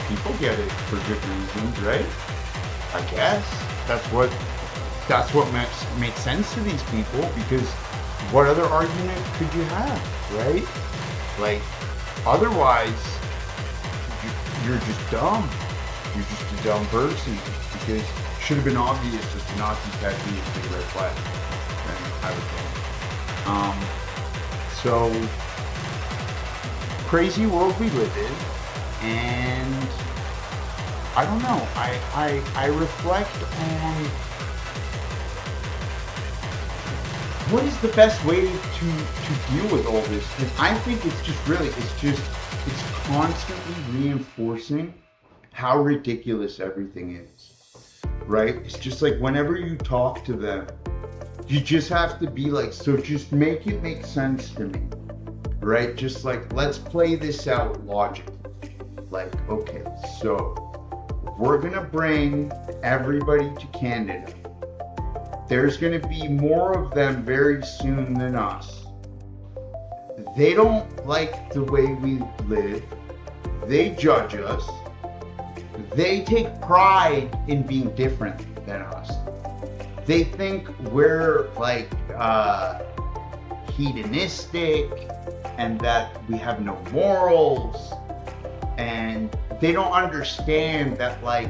B: People get it for good reasons, right? I guess that's what makes sense to these people, because what other argument could you have, right? Like, otherwise, you're just dumb. You're just a dumb person, because it should have been obvious that the Nazi tattoo is a big red flag, I would think. So, crazy world we live in, and I don't know. I reflect on what is the best way to deal with all this. And I think it's constantly reinforcing how ridiculous everything is, right? It's just like, whenever you talk to them, you just have to be like, so just make it make sense to me, right? Just like, let's play this out logically. Like, okay, so we're gonna bring everybody to Canada. There's gonna be more of them very soon than us. They don't like the way we live. They judge us. They take pride in being different than us. They think we're like hedonistic, and that we have no morals, and they don't understand that like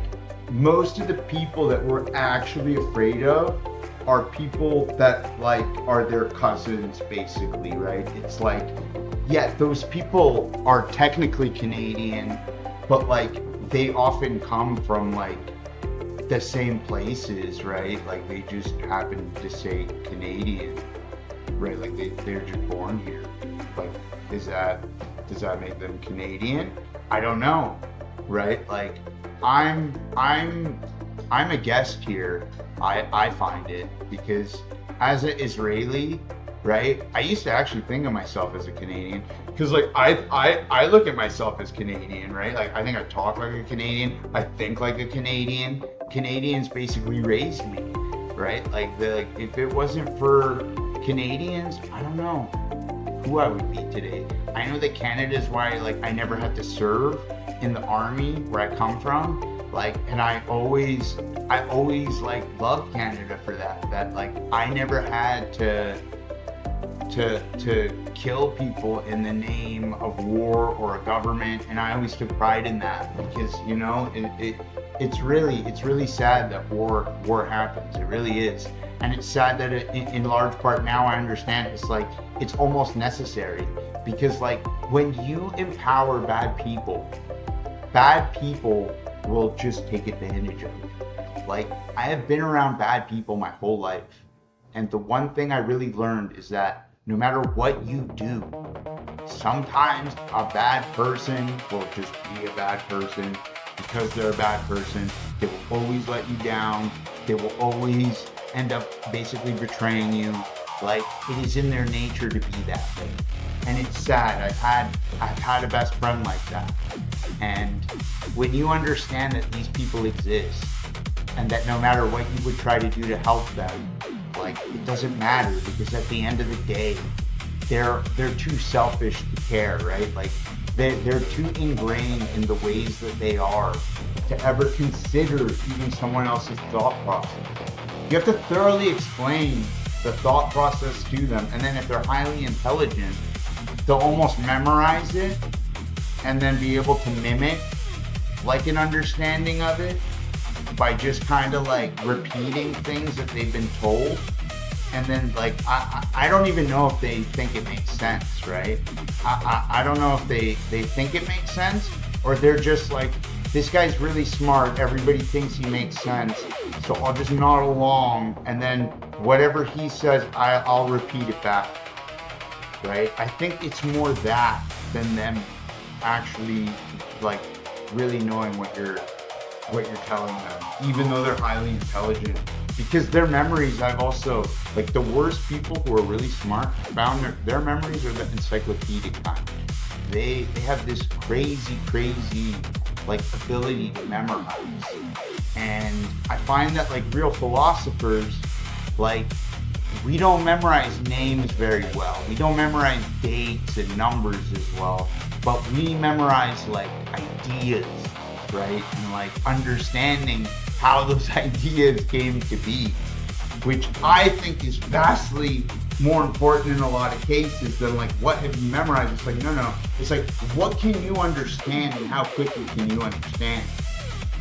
B: most of the people that we're actually afraid of are people that like are their cousins basically, right? It's like, yeah, those people are technically Canadian, but like they often come from like the same places, right? Like they just happen to say Canadian, right? Like they're just born here. Like, does that make them Canadian? I don't know, right? Like I'm a guest here. I find it because as an Israeli, right? I used to actually think of myself as a Canadian because like I look at myself as Canadian, right? Like I think I talk like a Canadian, I think like a Canadian. Canadians basically raised me, right? Like if it wasn't for Canadians, I don't know who I would be today. I know that Canada is why like I never had to serve in the army where I come from. Like, and I always like loved Canada for that. That like I never had to kill people in the name of war or a government, and I always took pride in that because you know it's really sad that war happens. It really is, and it's sad that in large part now I understand it's like it's almost necessary because like when you empower bad people will just take advantage of it. Like I have been around bad people my whole life, and the one thing I really learned is that no matter what you do, sometimes a bad person will just be a bad person because they're a bad person. They will always let you down. They will always end up basically betraying you. Like it is in their nature to be that way. And it's sad. I've had a best friend like that. And when you understand that these people exist and that no matter what you would try to do to help them, like it doesn't matter because at the end of the day, they're too selfish to care, right? Like they're too ingrained in the ways that they are to ever consider even someone else's thought process. You have to thoroughly explain the thought process to them, and then if they're highly intelligent, they'll almost memorize it and then be able to mimic like an understanding of it by just kind of like repeating things that they've been told. And then like I don't even know if they think it makes sense, right? I don't know if they think it makes sense or they're just like, this guy's really smart, everybody thinks he makes sense, so I'll just nod along and then whatever he says I'll repeat it back, right? I think it's more that than them actually like really knowing what you're telling them, even though they're highly intelligent. Because their memories, I've also, like the worst people who are really smart, found their memories are the encyclopedic kind. They have this crazy like ability to memorize. And I find that like real philosophers, like we don't memorize names very well. We don't memorize dates and numbers as well, but we memorize like ideas, right? And like understanding how those ideas came to be, which I think is vastly more important in a lot of cases than like what have you memorized. It's like no, it's like what can you understand and how quickly can you understand,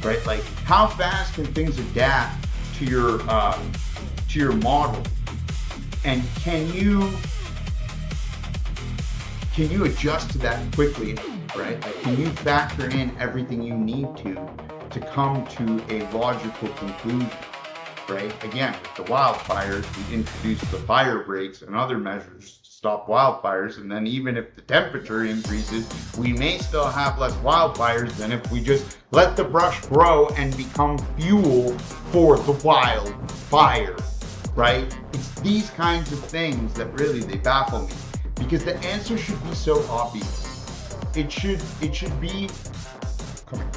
B: right? Like how fast can things adapt to your model, and can you adjust to that quickly, right? Like can you factor in everything you need to come to a logical conclusion, right? Again, with the wildfires, we introduced the fire breaks and other measures to stop wildfires, and then even if the temperature increases, we may still have less wildfires than if we just let the brush grow and become fuel for the wildfire, right? It's these kinds of things that really, they baffle me, because the answer should be so obvious. It should be, come here.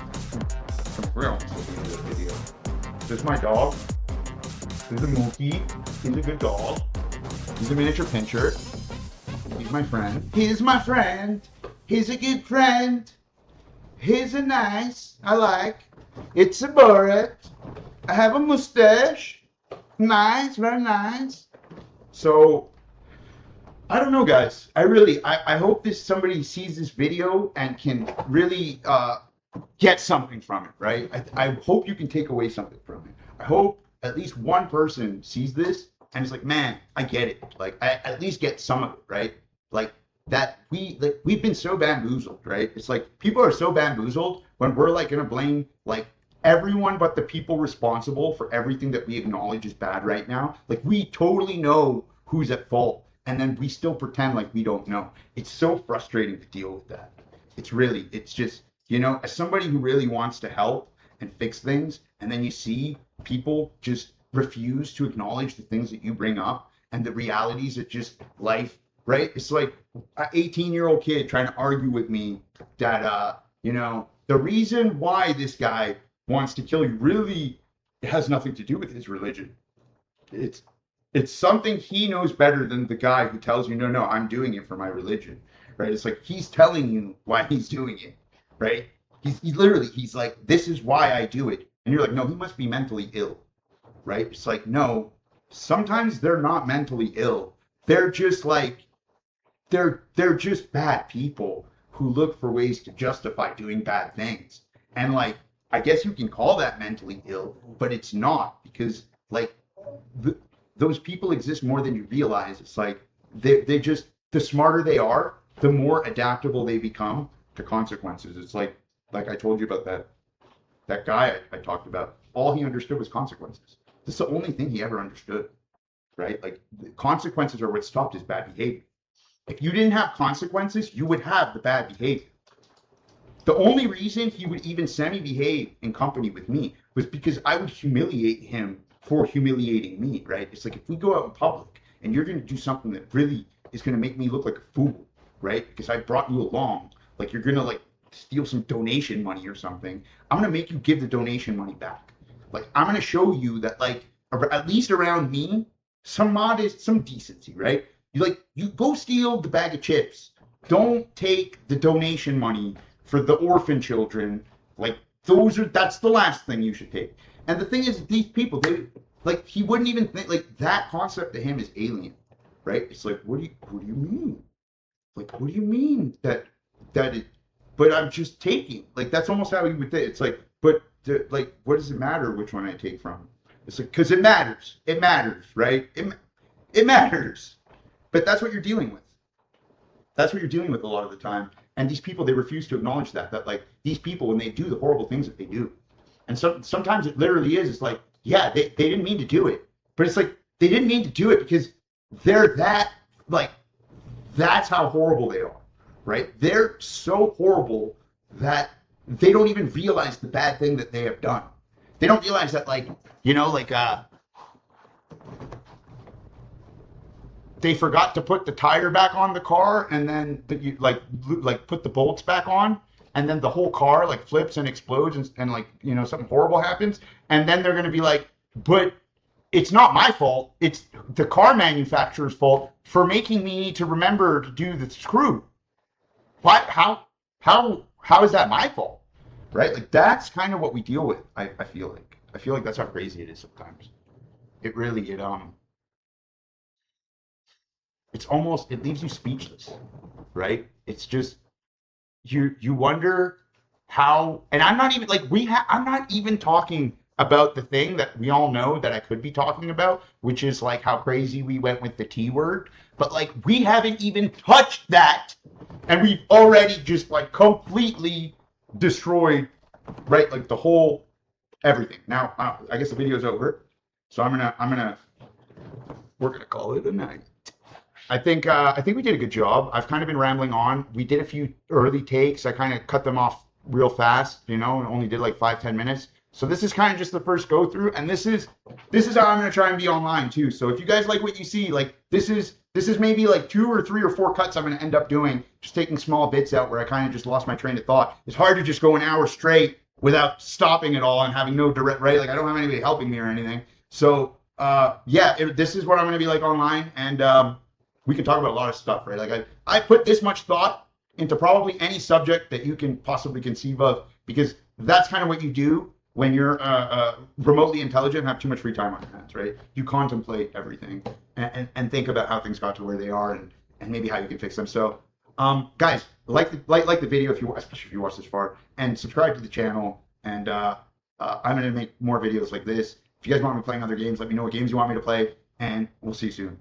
B: Real video. There's my dog. There's a Mookie. He's a good dog. He's a miniature pinscher. He's my friend. He's my friend. He's a good friend. He's a nice. I like. It's a Borat. I have a mustache. Nice, very nice. So I don't know, guys. I hope somebody sees this video and can really get something from it, right? I hope you can take away something from it. I hope at least one person sees this and is like, man, I get it. Like, I at least get some of it, right? Like that we've been so bamboozled, right? It's like people are so bamboozled when we're like gonna blame like everyone but the people responsible for everything that we acknowledge is bad right now. Like we totally know who's at fault, and then we still pretend like we don't know. It's so frustrating to deal with that. It's just, as somebody who really wants to help and fix things, and then you see people just refuse to acknowledge the things that you bring up and the realities of just life, right? It's like an 18-year-old kid trying to argue with me that, the reason why this guy wants to kill you really has nothing to do with his religion. It's it's something he knows better than the guy who tells you, no, no, I'm doing it for my religion, right? It's like he's telling you why he's doing it, right? He's like, this is why I do it. And you're like, no, he must be mentally ill, right? It's like, no, sometimes they're not mentally ill. They're just like, they're just bad people who look for ways to justify doing bad things. And like, I guess you can call that mentally ill, but it's not because like the, those people exist more than you realize. It's like they just the smarter they are, the more adaptable they become to consequences. It's like I told you about that guy I talked about. All he understood was consequences. This is the only thing he ever understood, right? Like the consequences are what stopped his bad behavior. If you didn't have consequences, you would have the bad behavior. The only reason he would even semi-behave in company with me was because I would humiliate him for humiliating me, right? It's like if we go out in public and you're going to do something that really is going to make me look like a fool, right? Because I brought you along, like you're going to like steal some donation money or something. I'm going to make you give the donation money back. Like I'm going to show you that like at least around me, some decency, right? You go steal the bag of chips. Don't take the donation money for the orphan children. Like that's the last thing you should take. And the thing is, these people, he wouldn't even think like that concept to him is alien, right? It's like, what do you mean? Like, what do you mean that it? But I'm just taking. Like that's almost how he would think. It's like, but like, what does it matter which one I take from? It's like because it matters. It matters, right? It matters. But that's what you're dealing with. That's what you're dealing with a lot of the time. And these people, they refuse to acknowledge that like these people, when they do the horrible things that they do, and sometimes it literally is, it's like, yeah, they didn't mean to do it. But it's like, they didn't mean to do it because they're like, that's how horrible they are, right? They're so horrible that they don't even realize the bad thing that they have done. They don't realize that, like, they forgot to put the tire back on the car, and then you like put the bolts back on, and then the whole car like flips and explodes, and like something horrible happens, and then they're gonna be like, but it's not my fault. It's the car manufacturer's fault for making me need to remember to do the screw. What? How is that my fault? Right? Like that's kind of what we deal with. I feel like that's how crazy it is sometimes. It really it leaves you speechless, right? It's just you wonder how, and I'm not even like I'm not even talking about the thing that we all know that I could be talking about, which is like how crazy we went with the T word, but like we haven't even touched that, and we've already just like completely destroyed, right? Like the whole everything. Now I guess the video's over, so we're gonna call it a night. I think we did a good job. I've kind of been rambling on. We did a few early takes. I kind of cut them off real fast, and only did like 5-10 minutes. So this is kind of just the first go through, and this is how I'm gonna try and be online too. So if you guys like what you see, like this is maybe like 2 or 3 or 4 cuts I'm gonna end up doing, just taking small bits out where I kind of just lost my train of thought. It's hard to just go an hour straight without stopping at all and having no direct, right? Like I don't have anybody helping me or anything. So this is what I'm gonna be like online, and we can talk about a lot of stuff, right? Like I put this much thought into probably any subject that you can possibly conceive of, because that's kind of what you do when you're remotely intelligent and have too much free time on your hands, right? You contemplate everything and think about how things got to where they are, and and maybe how you can fix them. So, guys, like the video if you, especially if you watch this far, and subscribe to the channel. And I'm gonna make more videos like this. If you guys want me playing other games, let me know what games you want me to play, and we'll see you soon.